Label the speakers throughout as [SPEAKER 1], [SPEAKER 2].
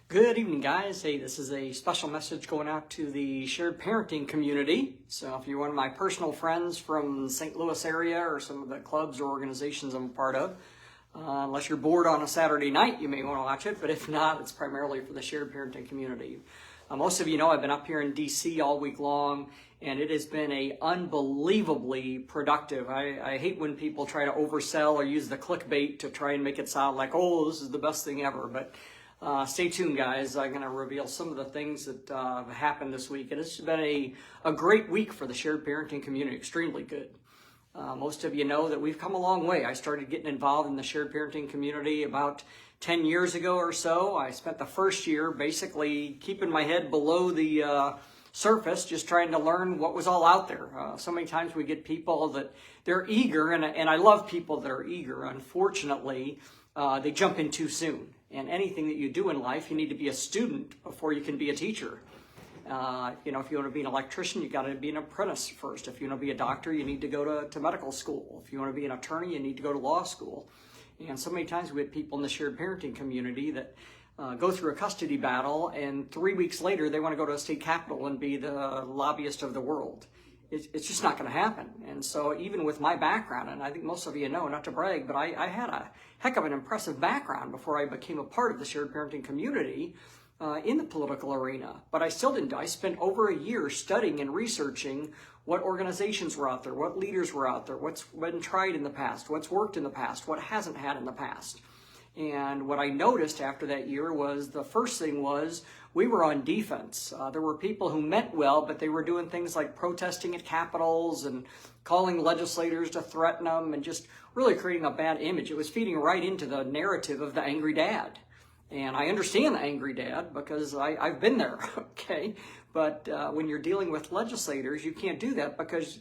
[SPEAKER 1] Good evening, guys. Hey, this is a special message going out to the shared parenting community. So if you're one of my personal friends from the St. Louis area or some of the clubs or organizations I'm a part of, unless you're bored on a Saturday night, you may want to watch it. But if not, it's primarily for the shared parenting community. Most of you know I've been up here in D.C. all week long, and it has been a unbelievably productive. I hate when people try to oversell or use the clickbait to try and make it sound like, oh, this is the best thing ever. But stay tuned, guys. I'm going to reveal some of the things that have happened this week. And it's been a great week for the shared parenting community, extremely good. Most of you know that we've come a long way. I started getting involved in the shared parenting community about 10 years ago or so. I spent the first year basically keeping my head below the surface, just trying to learn what was all out there. So many times we get people that they're eager, and I love people that are eager. Unfortunately, they jump in too soon. And anything that you do in life, you need to be a student before you can be a teacher. If you want to be an electrician, you got to be an apprentice first. If you want to be a doctor, you need to go to medical school. If you want to be an attorney, you need to go to law school. And so many times we have people in the shared parenting community that go through a custody battle, and 3 weeks later they want to go to a state capitol and be the lobbyist of the world. It's just not going to happen. And so even with my background, and I think most of you know, not to brag, but I had a heck of an impressive background before I became a part of the shared parenting community in the political arena. But I still didn't. I spent over a year studying and researching what organizations were out there, what leaders were out there, what's been tried in the past, what's worked in the past, what hasn't had in the past. And what I noticed after that year was the first thing was we were on defense. There were people who meant well, but they were doing things like protesting at capitals and calling legislators to threaten them and just really creating a bad image. It was feeding right into the narrative of the angry dad. And I understand the angry dad because I've been there, okay? But when you're dealing with legislators, you can't do that because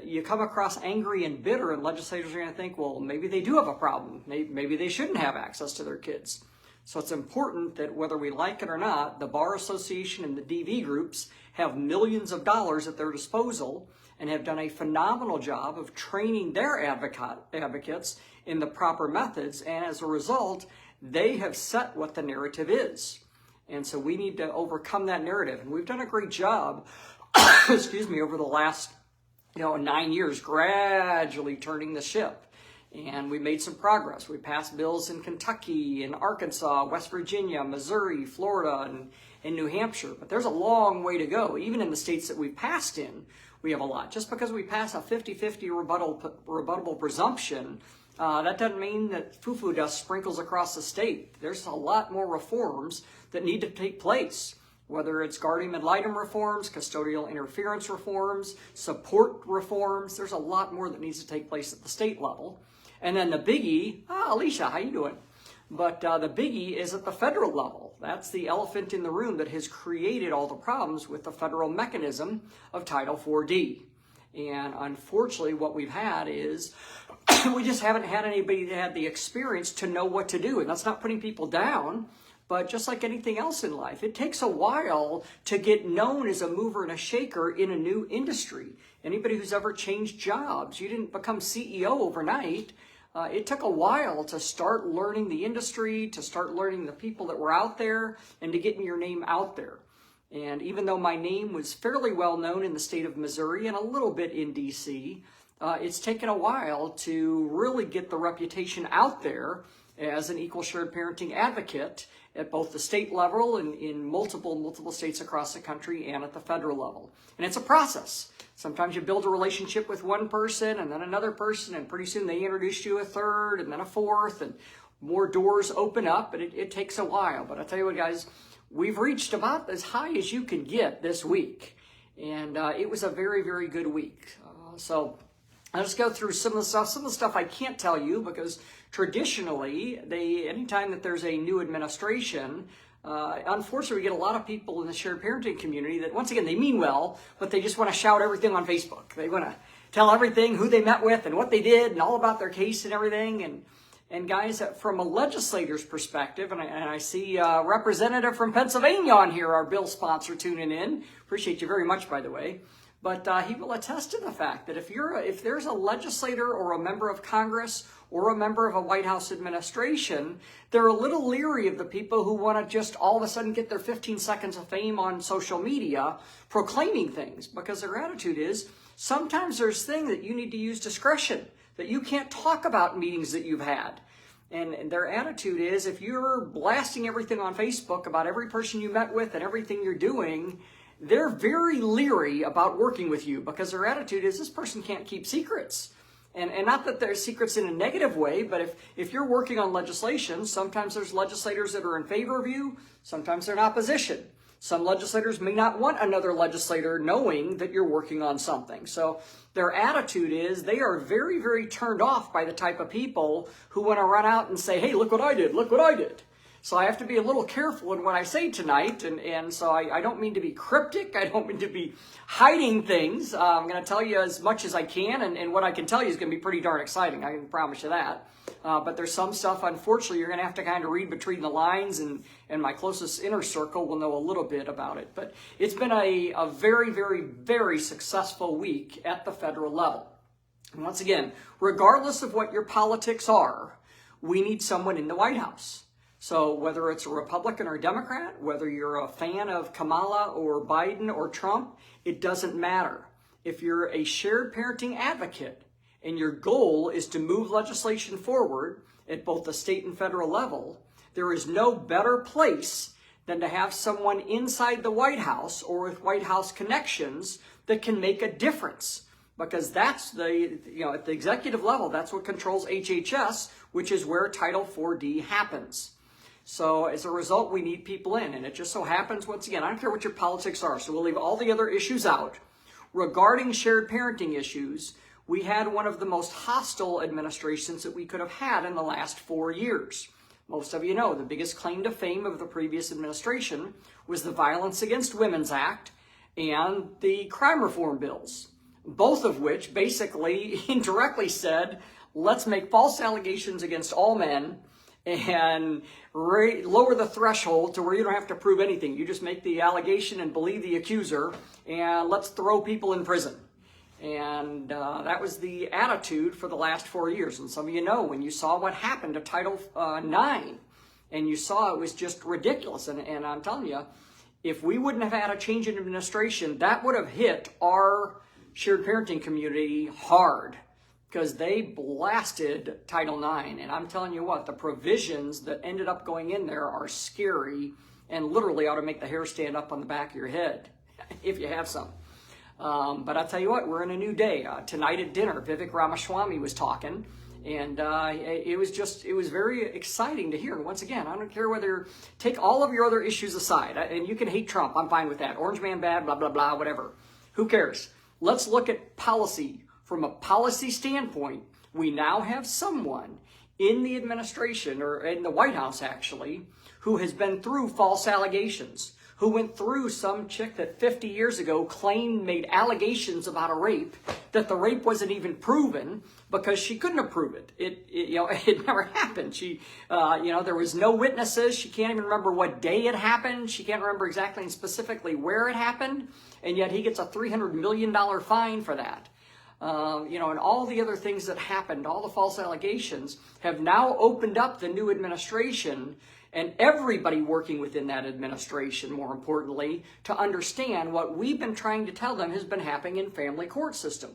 [SPEAKER 1] you come across angry and bitter, and legislators are going to think, well, maybe they do have a problem. Maybe they shouldn't have access to their kids. So it's important that whether we like it or not, the Bar Association and the DV groups have millions of dollars at their disposal and have done a phenomenal job of training their advocates in the proper methods. And as a result, they have set what the narrative is. And so we need to overcome that narrative. And we've done a great job, excuse me, over the last 9 years, gradually turning the ship. And we made some progress. We passed bills in Kentucky, in Arkansas, West Virginia, Missouri, Florida, and New Hampshire. But there's a long way to go. Even in the states that we passed in, we have a lot. Just because we pass a 50-50 rebuttable presumption, that doesn't mean that foo-foo dust sprinkles across the state. There's a lot more reforms that need to take place. Whether it's guardian ad litem reforms, custodial interference reforms, support reforms, there's a lot more that needs to take place at the state level. And then the biggie, Alicia, how you doing? But the biggie is at the federal level. That's the elephant in the room that has created all the problems with the federal mechanism of Title 4D. And unfortunately, what we've had is we just haven't had anybody that had the experience to know what to do. And that's not putting people down. But just like anything else in life, it takes a while to get known as a mover and a shaker in a new industry. Anybody who's ever changed jobs, you didn't become CEO overnight. It took a while to start learning the industry, to start learning the people that were out there, and to getting your name out there. And even though my name was fairly well known in the state of Missouri and a little bit in D.C., it's taken a while to really get the reputation out there as an equal shared parenting advocate at both the state level and in multiple states across the country and at the federal level. And it's a process. Sometimes you build a relationship with one person and then another person, and pretty soon they introduce you a third and then a fourth, and more doors open up, but it takes a while. But I tell you what, guys, we've reached about as high as you can get this week. And it was a very, very good week. So I'll just go through some of the stuff. Some of the stuff I can't tell you because traditionally, anytime that there's a new administration, unfortunately, we get a lot of people in the shared parenting community that, once again, they mean well, but they just want to shout everything on Facebook. They want to tell everything, who they met with and what they did and all about their case and everything. And guys, from a legislator's perspective, and I see a representative from Pennsylvania on here, our bill sponsor, tuning in. Appreciate you very much, by the way. but he will attest to the fact that if there's a legislator or a member of Congress or a member of a White House administration, they're a little leery of the people who want to just all of a sudden get their 15 seconds of fame on social media proclaiming things, because their attitude is sometimes there's things that you need to use discretion, that you can't talk about meetings that you've had. And their attitude is, if you're blasting everything on Facebook about every person you met with and everything you're doing, they're very leery about working with you, because their attitude is this person can't keep secrets. And not that there's secrets in a negative way, but if you're working on legislation, sometimes there's legislators that are in favor of you, sometimes they're in opposition. Some legislators may not want another legislator knowing that you're working on something. So their attitude is they are very, very turned off by the type of people who want to run out and say, hey, look what I did, look what I did. So I have to be a little careful in what I say tonight, and so I don't mean to be cryptic, I don't mean to be hiding things. I'm going to tell you as much as I can, and what I can tell you is going to be pretty darn exciting, I can promise you that. But there's some stuff, unfortunately, you're going to have to kind of read between the lines, and my closest inner circle will know a little bit about it. But it's been a very, very, very successful week at the federal level. And once again, regardless of what your politics are, we need someone in the White House. So whether it's a Republican or a Democrat, whether you're a fan of Kamala or Biden or Trump, it doesn't matter. If you're a shared parenting advocate and your goal is to move legislation forward at both the state and federal level, there is no better place than to have someone inside the White House or with White House connections that can make a difference. Because that's at the executive level, that's what controls HHS, which is where Title 4D happens. So as a result, we need people in. And it just so happens, once again, I don't care what your politics are, so we'll leave all the other issues out. Regarding shared parenting issues, we had one of the most hostile administrations that we could have had in the last 4 years. Most of you know the biggest claim to fame of the previous administration was the Violence Against Women's Act and the crime reform bills, both of which basically indirectly said, let's make false allegations against all men and lower the threshold to where you don't have to prove anything. You just make the allegation and believe the accuser, and let's throw people in prison. And that was the attitude for the last 4 years. And some of you know, when you saw what happened to Title IX, and you saw it was just ridiculous. And I'm telling you, if we wouldn't have had a change in administration, that would have hit our shared parenting community hard, because they blasted Title IX. And I'm telling you what, the provisions that ended up going in there are scary and literally ought to make the hair stand up on the back of your head, if you have some. But I'll tell you what, we're in a new day. Tonight at dinner, Vivek Ramaswamy was talking, and it was very exciting to hear. And once again, I don't care whether, take all of your other issues aside, and you can hate Trump, I'm fine with that. Orange man bad, blah, blah, blah, whatever. Who cares? Let's look at policy. From a policy standpoint, we now have someone in the administration, or in the White House actually, who has been through false allegations, who went through some chick that 50 years ago made allegations about a rape, that the rape wasn't even proven because she couldn't have proved it. It never happened. There was no witnesses. She can't even remember what day it happened. She can't remember exactly and specifically where it happened. And yet he gets a $300 million fine for that. And all the other things that happened, all the false allegations, have now opened up the new administration and everybody working within that administration, more importantly, to understand what we've been trying to tell them has been happening in family court system.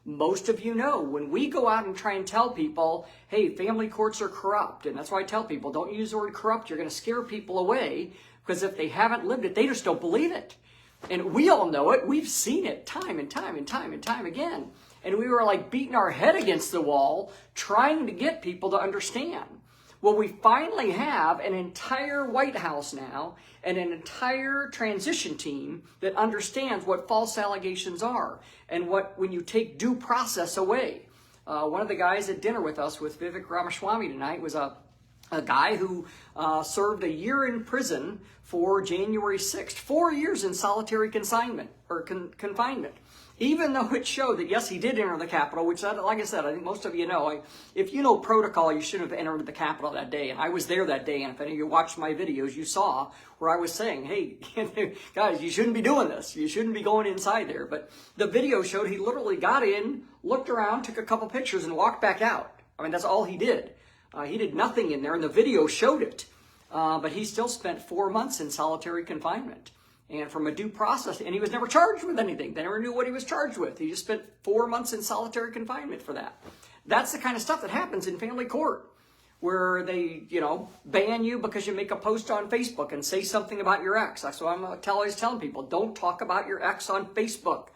[SPEAKER 1] Most of you know, when we go out and try and tell people, hey, family courts are corrupt, and that's why I tell people, don't use the word corrupt, you're going to scare people away, because if they haven't lived it, they just don't believe it. And we all know it. We've seen it time and time and time and time again. And we were like beating our head against the wall, trying to get people to understand. Well, we finally have an entire White House now and an entire transition team that understands what false allegations are and when you take due process away. One of the guys at dinner with us with Vivek Ramaswamy tonight was a guy who served a year in prison for January 6th, 4 years in solitary confinement. even though it showed that, yes, he did enter the Capitol, which, like I said, I think most of you know, if you know protocol, you shouldn't have entered the Capitol that day. And I was there that day, and if any of you watched my videos, you saw where I was saying, hey, guys, you shouldn't be doing this. You shouldn't be going inside there. But the video showed he literally got in, looked around, took a couple pictures, and walked back out. I mean, that's all he did. He did nothing in there, and the video showed it. But he still spent 4 months in solitary confinement. And from a due process, and he was never charged with anything. They never knew what he was charged with. He just spent 4 months in solitary confinement for that. That's the kind of stuff that happens in family court, where they, ban you because you make a post on Facebook and say something about your ex. That's what I'm always telling people. Don't talk about your ex on Facebook.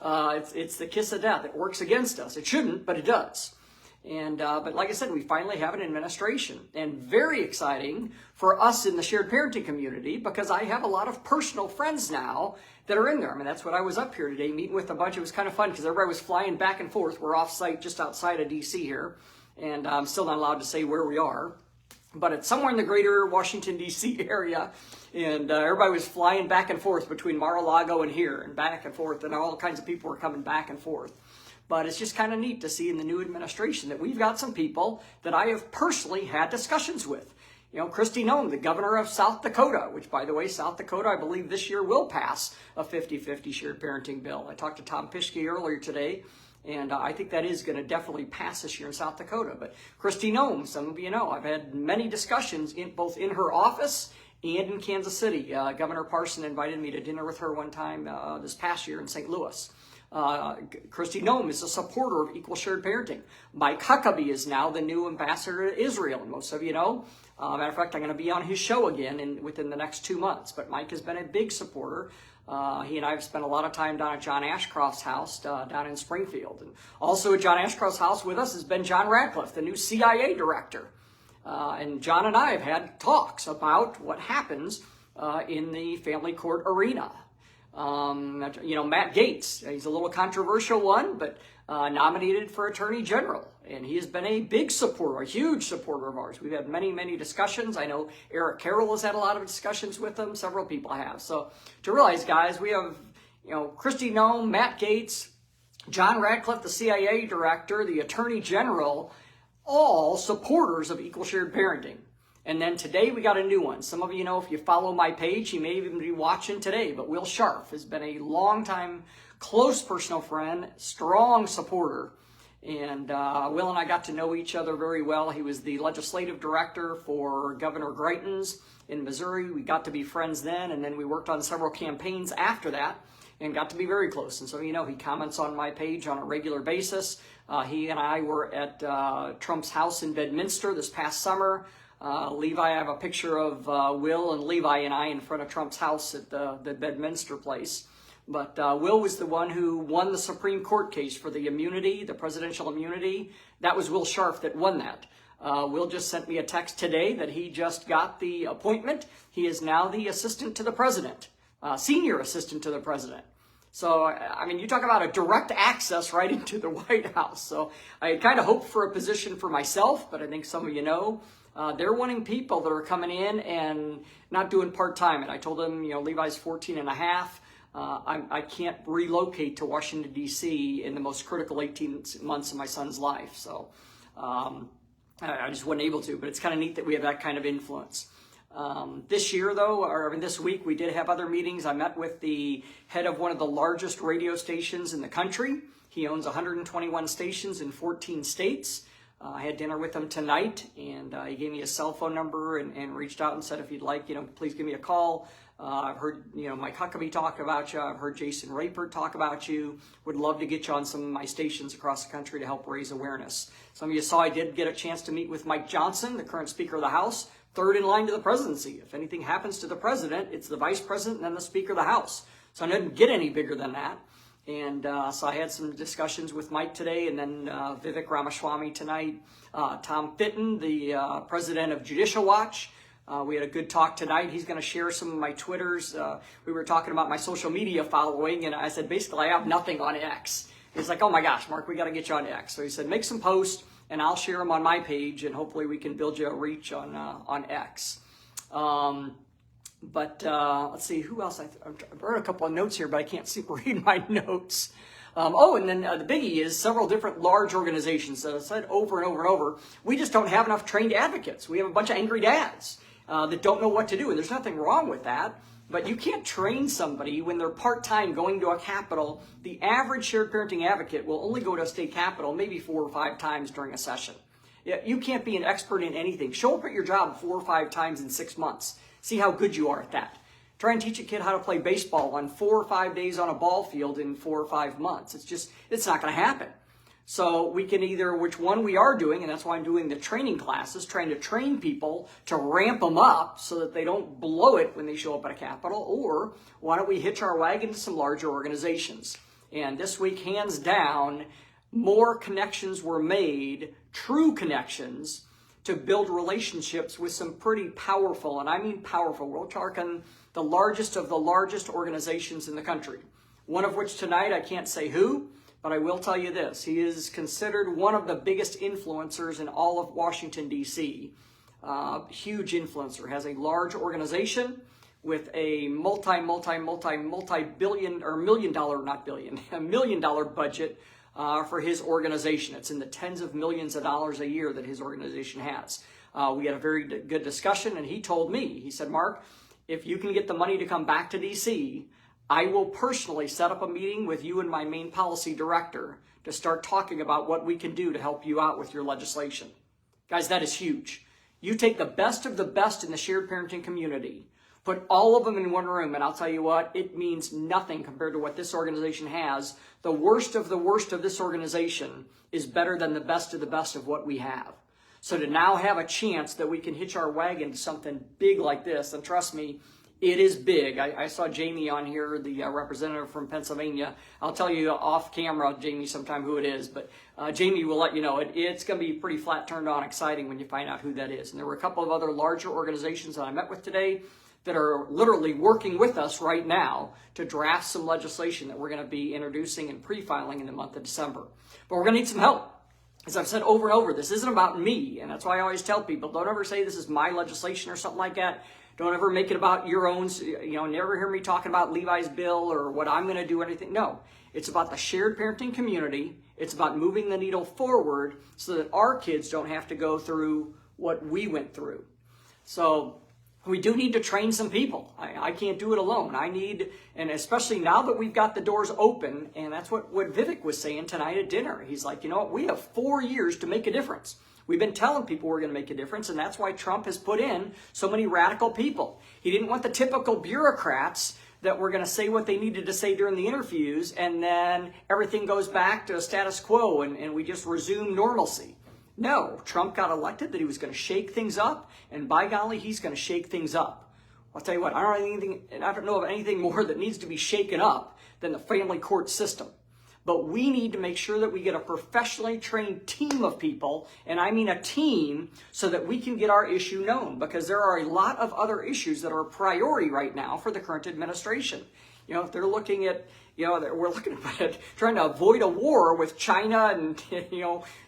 [SPEAKER 1] It's the kiss of death. It works against us. It shouldn't, but it does. And but like I said, we finally have an administration, and very exciting for us in the shared parenting community, because I have a lot of personal friends now that are in there. I mean, that's what I was up here today meeting with a bunch. It was kind of fun because everybody was flying back and forth. We're off site just outside of DC here, and I'm still not allowed to say where we are, but it's somewhere in the greater Washington DC area. And everybody was flying back and forth between Mar-a-Lago and here, and back and forth, and all kinds of people were coming back and forth. But it's just kind of neat to see in the new administration that we've got some people that I have personally had discussions with. Kristi Noem, the governor of South Dakota, which, by the way, South Dakota, I believe this year will pass a 50-50 shared parenting bill. I talked to Tom Pischke earlier today, and I think that is going to definitely pass this year in South Dakota. But Kristi Noem, some of you know, I've had many discussions both in her office and in Kansas City. Governor Parson invited me to dinner with her one time this past year in St. Louis. Kristi Noem is a supporter of equal shared parenting. Mike Huckabee is now the new ambassador to Israel, and most of you know. Matter of fact, I'm going to be on his show again within the next 2 months. But Mike has been a big supporter. He and I have spent a lot of time down at John Ashcroft's house down in Springfield. And also at John Ashcroft's house with us has been John Radcliffe, the new CIA director. And John and I have had talks about what happens in the family court arena. Matt Gaetz, he's a little controversial one, but nominated for Attorney General. And he has been a big supporter, a huge supporter of ours. We've had many, many discussions. I know Eric Carroll has had a lot of discussions with him. Several people have. So to realize, guys, we have, Kristi Noem, Matt Gaetz, John Radcliffe, the CIA director, the Attorney General, all supporters of equal shared parenting. And then today we got a new one. Some of you know, if you follow my page, you may even be watching today, but Will Scharf has been a longtime, close personal friend, strong supporter. And Will and I got to know each other very well. He was the legislative director for Governor Greitens in Missouri. We got to be friends then, and then we worked on several campaigns after that and got to be very close. And so, he comments on my page on a regular basis. He and I were at Trump's house in Bedminster this past summer. Levi, I have a picture of Will and Levi and I in front of Trump's house at the Bedminster place. But Will was the one who won the Supreme Court case for the immunity, the presidential immunity. That was Will Scharf that won that. Will just sent me a text today that he just got the appointment. He is now the assistant to the president, senior assistant to the president. So, you talk about a direct access right into the White House. So I kind of hoped for a position for myself, but I think some of you know, they're wanting people that are coming in and not doing part-time. And I told them, Levi's 14 and a half. I can't relocate to Washington, D.C. in the most critical 18 months of my son's life. So I just wasn't able to. But it's kind of neat that we have that kind of influence. This year, though, this week, we did have other meetings. I met with the head of one of the largest radio stations in the country. He owns 121 stations in 14 states. I had dinner with him tonight, and he gave me his cell phone number and reached out and said, if you'd like, please give me a call. I've heard, Mike Huckabee talk about you. I've heard Jason Rapert talk about you. Would love to get you on some of my stations across the country to help raise awareness. Some of you saw I did get a chance to meet with Mike Johnson, the current Speaker of the House, third in line to the presidency. If anything happens to the president, it's the vice president and then the Speaker of the House. So it doesn't get any bigger than that. And so I had some discussions with Mike today, and then Vivek Ramaswamy tonight. Tom Fitton, the president of Judicial Watch. We had a good talk tonight. He's going to share some of my Twitters. We were talking about my social media following, and I said, basically, I have nothing on X. He's like, oh my gosh, Mark, we got to get you on X. So he said, make some posts, and I'll share them on my page, and hopefully we can build you a reach on X. Let's see, who else? I wrote a couple of notes here, but I can't read my notes. And then the biggie is several different large organizations that I've said over and over and over, we just don't have enough trained advocates. We have a bunch of angry dads that don't know what to do, and there's nothing wrong with that. But you can't train somebody when they're part-time going to a capital. The average shared parenting advocate will only go to a state capital maybe 4 or 5 times during a session. You can't be an expert in anything. Show up at your job 4 or 5 times in 6 months. See how good you are at that. Try and teach a kid how to play baseball on 4 or 5 days on a ball field in 4 or 5 months. It's not going to happen. So we can either, which one we are doing, and that's why I'm doing the training classes, trying to train people to ramp them up so that they don't blow it when they show up at a capital, or why don't we hitch our wagon to some larger organizations? And this week, hands down, more connections were made, true connections, to build relationships with some pretty powerful, and I mean powerful, we're talking the largest of the largest organizations in the country. One of which tonight, I can't say who, but I will tell you this. He is considered one of the biggest influencers in all of Washington, D.C. Huge influencer. Has a large organization with a multi-billion, or $1 million, not billion, $1 million budget for his organization. It's in the tens of millions of dollars a year that his organization has. We had a very good discussion, and he told me, he said, Mark, if you can get the money to come back to D.C., I will personally set up a meeting with you and my main policy director to start talking about what we can do to help you out with your legislation. Guys, that is huge. You take the best of the best in the shared parenting community, put all of them in one room, and I'll tell you what, it means nothing compared to what this organization has. The worst of this organization is better than the best of what we have. So to now have a chance that we can hitch our wagon to something big like this, and trust me, it is big. I saw Jamie on here, the representative from Pennsylvania. I'll tell you off camera, Jamie, sometime who it is, but Jamie will let you know. It's going to be pretty flat turned on exciting when you find out who that is. And there were a couple of other larger organizations that I met with today that are literally working with us right now to draft some legislation that we're going to be introducing and pre-filing in the month of December. But we're going to need some help. As I've said over and over, this isn't about me, and that's why I always tell people, don't ever say this is my legislation or something like that. Don't ever make it about your own, never hear me talking about Levi's bill or what I'm going to do or anything. No, it's about the shared parenting community. It's about moving the needle forward so that our kids don't have to go through what we went through. So we do need to train some people. I can't do it alone. I need, and especially now that we've got the doors open, and that's what Vivek was saying tonight at dinner. He's like, you know what, we have 4 years to make a difference. We've been telling people we're going to make a difference, and that's why Trump has put in so many radical people. He didn't want the typical bureaucrats that were going to say what they needed to say during the interviews, and then everything goes back to status quo, and we just resume normalcy. No, Trump got elected that he was going to shake things up, and by golly, he's going to shake things up. I'll tell you what, I don't know of anything more that needs to be shaken up than the family court system. But we need to make sure that we get a professionally trained team of people, and I mean a team, so that we can get our issue known, because there are a lot of other issues that are a priority right now for the current administration. If they're looking at, we're looking at trying to avoid a war with China and,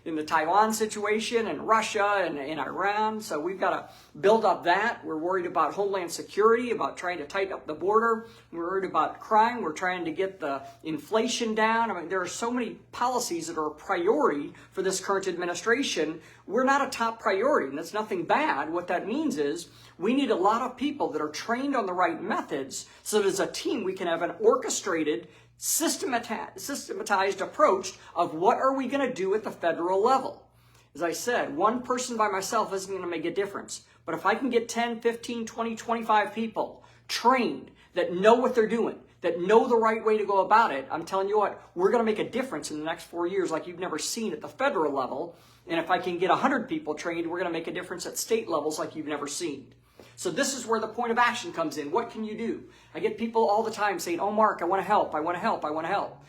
[SPEAKER 1] in the Taiwan situation and Russia and Iran. So we've got to build up that. We're worried about homeland security, about trying to tighten up the border. We're worried about crime. We're trying to get the inflation down. I mean, there are so many policies that are a priority for this current administration. We're not a top priority, and that's nothing bad. What that means is we need a lot of people that are trained on the right methods so that as a team we can have an orchestrated, systematized approach of what are we going to do at the federal level. As I said, one person by myself isn't going to make a difference. But if I can get 10, 15, 20, 25 people trained that know what they're doing, that know the right way to go about it, I'm telling you what, we're going to make a difference in the next 4 years like you've never seen at the federal level. And if I can get 100 people trained, we're going to make a difference at state levels like you've never seen. So this is where the point of action comes in. What can you do? I get people all the time saying, oh, Mark, I want to help. I want to help. I want to help.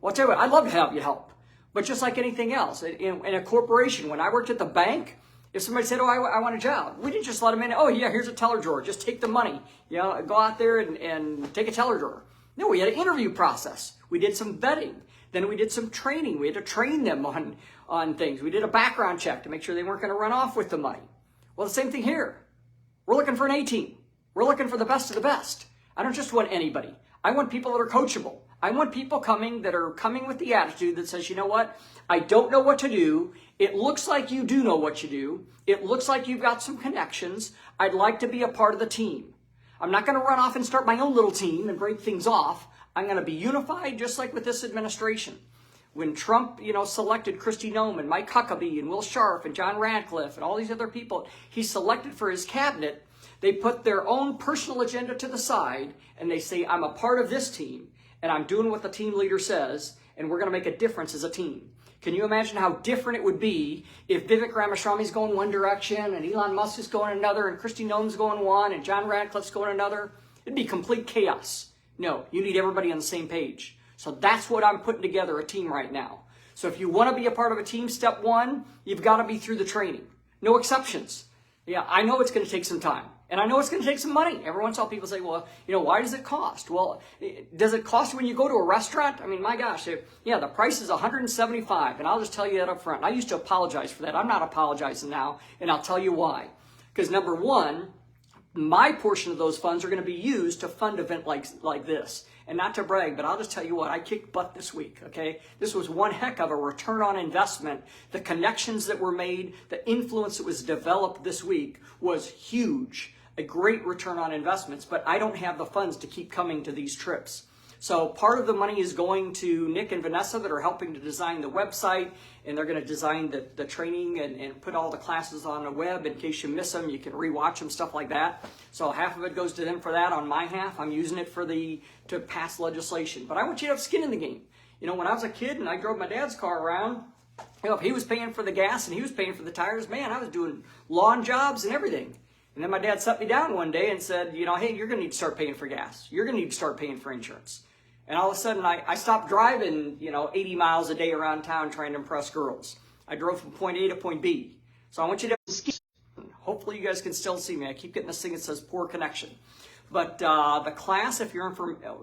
[SPEAKER 1] Well, I'll tell you what, I'd love to have you help. But just like anything else, in a corporation, when I worked at the bank, if somebody said, oh, I want a job, we didn't just let them in. Oh, yeah, here's a teller drawer. Just take the money. Go out there and take a teller drawer. No, we had an interview process. We did some vetting. Then we did some training. We had to train them on things. We did a background check to make sure they weren't going to run off with the money. Well, the same thing here. We're looking for an A-team. We're looking for the best of the best. I don't just want anybody. I want people that are coachable. I want people coming that are coming with the attitude that says, you know what? I don't know what to do. It looks like you do know what you do. It looks like you've got some connections. I'd like to be a part of the team. I'm not going to run off and start my own little team and break things off. I'm going to be unified just like with this administration. When Trump, selected Kristi Noem and Mike Huckabee and Will Sharf and John Radcliffe and all these other people he selected for his cabinet, they put their own personal agenda to the side and they say, I'm a part of this team and I'm doing what the team leader says and we're going to make a difference as a team. Can you imagine how different it would be if Vivek Ramaswamy's going one direction and Elon Musk is going another and Kristi Noem's going one and John Radcliffe's going another? It'd be complete chaos. No, you need everybody on the same page. So that's what I'm putting together, a team right now. So if you want to be a part of a team, step one, you've got to be through the training. No exceptions. Yeah, I know it's going to take some time. And I know it's going to take some money. Every once in a while people say, well, why does it cost? Well, does it cost when you go to a restaurant? I mean, my gosh, the price is $175. And I'll just tell you that up front. And I used to apologize for that. I'm not apologizing now. And I'll tell you why. Because number one, my portion of those funds are going to be used to fund an event like this. And not to brag, but I'll just tell you what, I kicked butt this week, okay? This was one heck of a return on investment. The connections that were made, the influence that was developed this week was huge. A great return on investments, but I don't have the funds to keep coming to these trips. So part of the money is going to Nick and Vanessa that are helping to design the website, and they're going to design the training and put all the classes on the web. In case you miss them, you can rewatch them, stuff like that. So half of it goes to them for that. On my half, I'm using it to pass legislation. But I want you to have skin in the game. When I was a kid and I drove my dad's car around, if he was paying for the gas and he was paying for the tires, man, I was doing lawn jobs and everything. And then my dad set me down one day and said, hey, you're going to need to start paying for gas. You're going to need to start paying for insurance. And all of a sudden, I stopped driving, 80 miles a day around town trying to impress girls. I drove from point A to point B. So I want you to hopefully you guys can still see me. I keep getting this thing that says poor connection. But the class, if you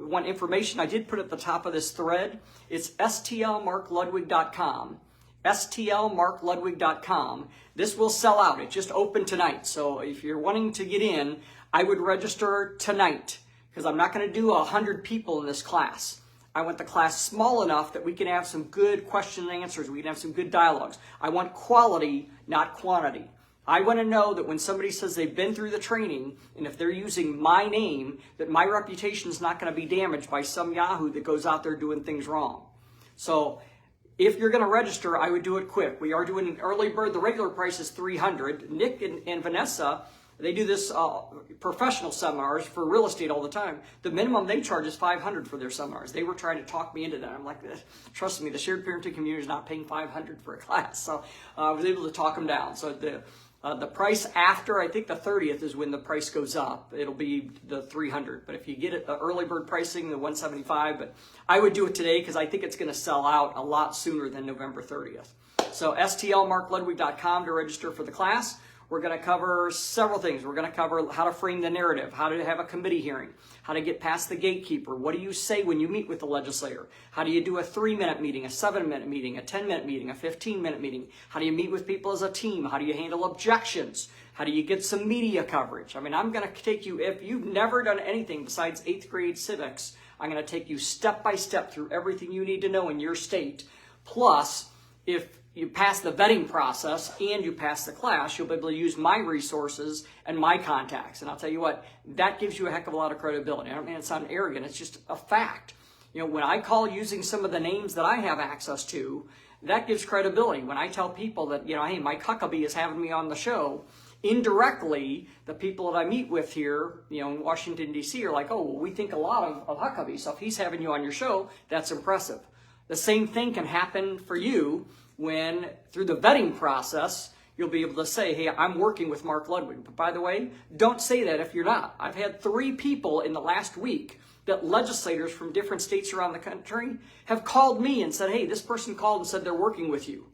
[SPEAKER 1] want information, I did put at the top of this thread. It's stlmarkludwig.com. stlmarkludwig.com. This will sell out. It just opened tonight. So if you're wanting to get in, I would register tonight because I'm not going to do 100 people in this class. I want the class small enough that we can have some good question and answers. We can have some good dialogues. I want quality, not quantity. I want to know that when somebody says they've been through the training, and if they're using my name, that my reputation is not going to be damaged by some yahoo that goes out there doing things wrong. So if you're going to register, I would do it quick. We are doing an early bird. The regular price is $300. Nick and Vanessa, they do this professional seminars for real estate all the time. The minimum they charge is $500 for their seminars. They were trying to talk me into that. I'm like, trust me, the shared parenting community is not paying $500 for a class. So I was able to talk them down. So the price after, I think the 30th is when the price goes up. It'll be the $300. But if you get it, the early bird pricing, the $175. But I would do it today because I think it's going to sell out a lot sooner than November 30th. So stlmarkludwig.com to register for the class. We're going to cover several things. We're going to cover how to frame the narrative, how to have a committee hearing, how to get past the gatekeeper. What do you say when you meet with the legislator? How do you do a 3-minute meeting, a 7-minute meeting, a 10-minute meeting, a 15-minute meeting? How do you meet with people as a team? How do you handle objections? How do you get some media coverage? I mean, I'm going to take you, if you've never done anything besides 8th grade civics, I'm going to take you step by step through everything you need to know in your state. Plus, if you pass the vetting process and you pass the class, you'll be able to use my resources and my contacts. And I'll tell you what, that gives you a heck of a lot of credibility. I don't mean it sound arrogant, it's just a fact. When I call using some of the names that I have access to, that gives credibility. When I tell people that, hey, Mike Huckabee is having me on the show, indirectly, the people that I meet with here, in Washington, D.C. are like, oh, well, we think a lot of Huckabee. So if he's having you on your show, that's impressive. The same thing can happen for you when, through the vetting process, you'll be able to say, hey, I'm working with Mark Ludwig. But by the way, don't say that if you're not. I've had 3 people in the last week that legislators from different states around the country have called me and said, hey, this person called and said they're working with you.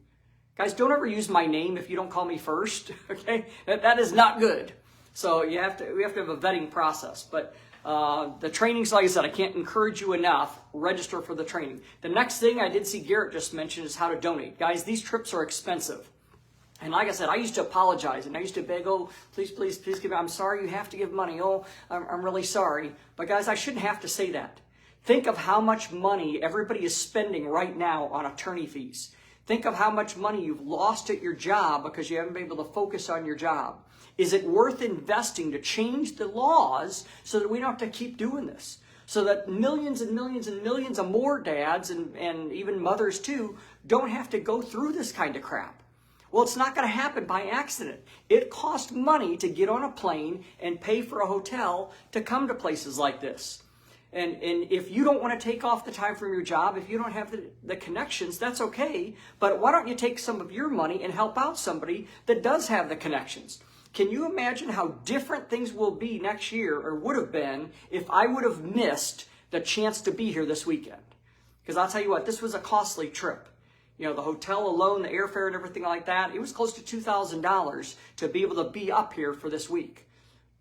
[SPEAKER 1] Guys, don't ever use my name if you don't call me first, okay? That is not good. So we have to have a vetting process. But the trainings, like I said, I can't encourage you enough. Register for the training. The next thing I did see Garrett just mention is how to donate. Guys, these trips are expensive. And like I said, I used to apologize and I used to beg, oh, please give me, I'm sorry you have to give money. Oh, I'm really sorry. But guys, I shouldn't have to say that. Think of how much money everybody is spending right now on attorney fees. Think of how much money you've lost at your job because you haven't been able to focus on your job. Is it worth investing to change the laws so that we don't have to keep doing this? So that millions and millions and millions of more dads and even mothers too don't have to go through this kind of crap. Well, it's not going to happen by accident. It costs money to get on a plane and pay for a hotel to come to places like this. And if you don't want to take off the time from your job, if you don't have the connections, that's okay. But why don't you take some of your money and help out somebody that does have the connections? Can you imagine how different things will be next year, or would have been, if I would have missed the chance to be here this weekend? Because I'll tell you what, this was a costly trip. You know, the hotel alone, the airfare and everything like that, it was close to $2,000 to be able to be up here for this week.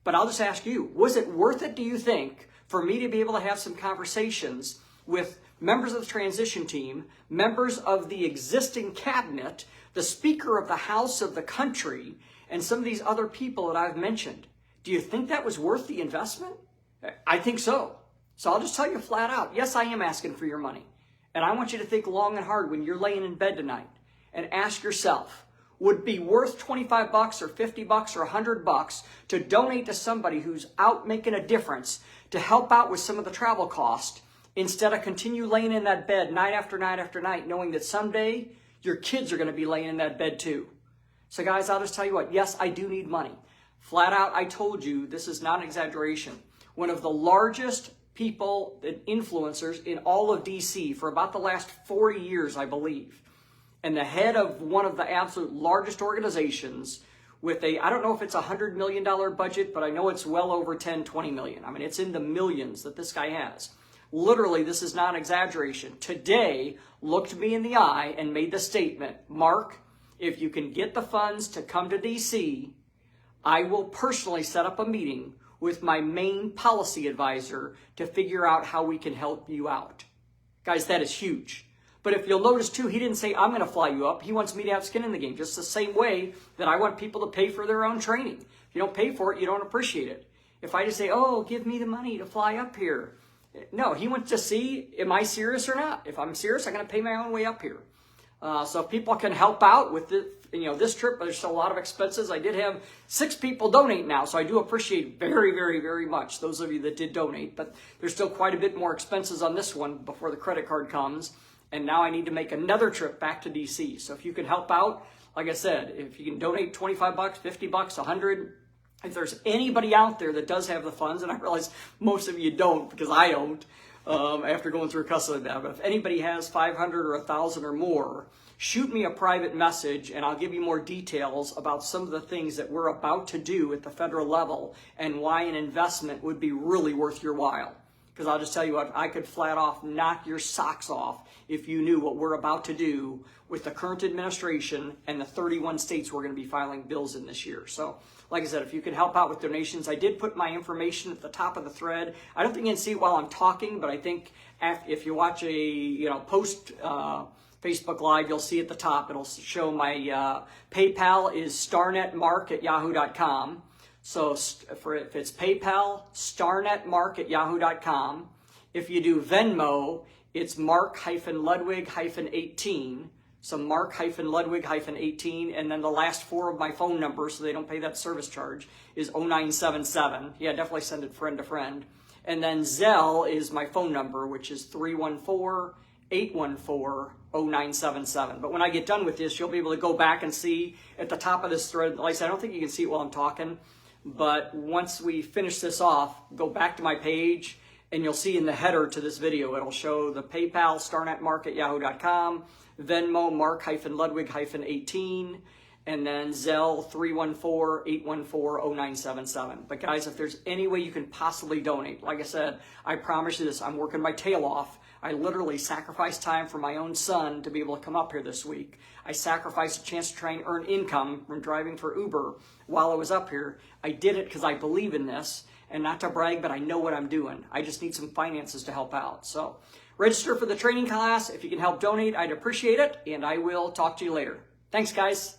[SPEAKER 1] But I'll just ask you, was it worth it, do you think, for me to be able to have some conversations with members of the transition team, members of the existing cabinet, the Speaker of the House of the country, and some of these other people that I've mentioned? Do you think that was worth the investment? I think so. So I'll just tell you flat out, yes, I am asking for your money. And I want you to think long and hard when you're laying in bed tonight and ask yourself, would it be worth $25 or $50 or $100 to donate to somebody who's out making a difference to help out with some of the travel cost, instead of continue laying in that bed night after night after night, knowing that someday your kids are going to be laying in that bed too? So guys, I'll just tell you what, yes, I do need money. Flat out, I told you, this is not an exaggeration. One of the largest people and influencers in all of DC for about the last 40 years, I believe, and the head of one of the absolute largest organizations with I don't know if it's a $100 million budget, but I know it's well over 10, 20 million. I mean, it's in the millions that this guy has. Literally, this is not an exaggeration. Today, looked me in the eye and made the statement, Mark, if you can get the funds to come to DC, I will personally set up a meeting with my main policy advisor to figure out how we can help you out. Guys, that is huge. But if you'll notice too, he didn't say, I'm going to fly you up. He wants me to have skin in the game, just the same way that I want people to pay for their own training. If you don't pay for it, you don't appreciate it. If I just say, oh, give me the money to fly up here. No, he wants to see, am I serious or not? If I'm serious, I'm going to pay my own way up here. So if people can help out with this trip, there's still a lot of expenses. I did have 6 people donate now, so I do appreciate very, very, very much those of you that did donate. But there's still quite a bit more expenses on this one before the credit card comes. And now I need to make another trip back to DC. So if you can help out, like I said, if you can donate $25, $50, $100, if there's anybody out there that does have the funds, and I realize most of you don't because I don't, after going through a custody of that, but if anybody has 500 or 1,000 or more, shoot me a private message and I'll give you more details about some of the things that we're about to do at the federal level and why an investment would be really worth your while. Because I'll just tell you what, I could flat off knock your socks off if you knew what we're about to do with the current administration and the 31 states we're going to be filing bills in this year. So, like I said, if you could help out with donations, I did put my information at the top of the thread. I don't think you can see it while I'm talking, but I think if you watch a post Facebook Live, you'll see at the top, it'll show my PayPal is starnetmark@yahoo.com. So if it's PayPal, starnetmark@yahoo.com. If you do Venmo, it's Mark-Ludwig-18. So Mark-Ludwig-18. And then the last 4 of my phone numbers, so they don't pay that service charge, is 0977. Yeah, definitely send it friend to friend. And then Zelle is my phone number, which is 314-814-0977. But when I get done with this, you'll be able to go back and see at the top of this thread. Like I said, I don't think you can see it while I'm talking. But once we finish this off, go back to my page and you'll see in the header to this video, it'll show the PayPal, starnetmark@yahoo.com, Venmo, Mark-Ludwig-18, and then Zelle, 314-814-0977. But guys, if there's any way you can possibly donate, like I said, I promise you this, I'm working my tail off. I literally sacrificed time for my own son to be able to come up here this week. I sacrificed a chance to try and earn income from driving for Uber while I was up here. I did it because I believe in this, and not to brag, but I know what I'm doing. I just need some finances to help out. So register for the training class. If you can help donate, I'd appreciate it, and I will talk to you later. Thanks, guys.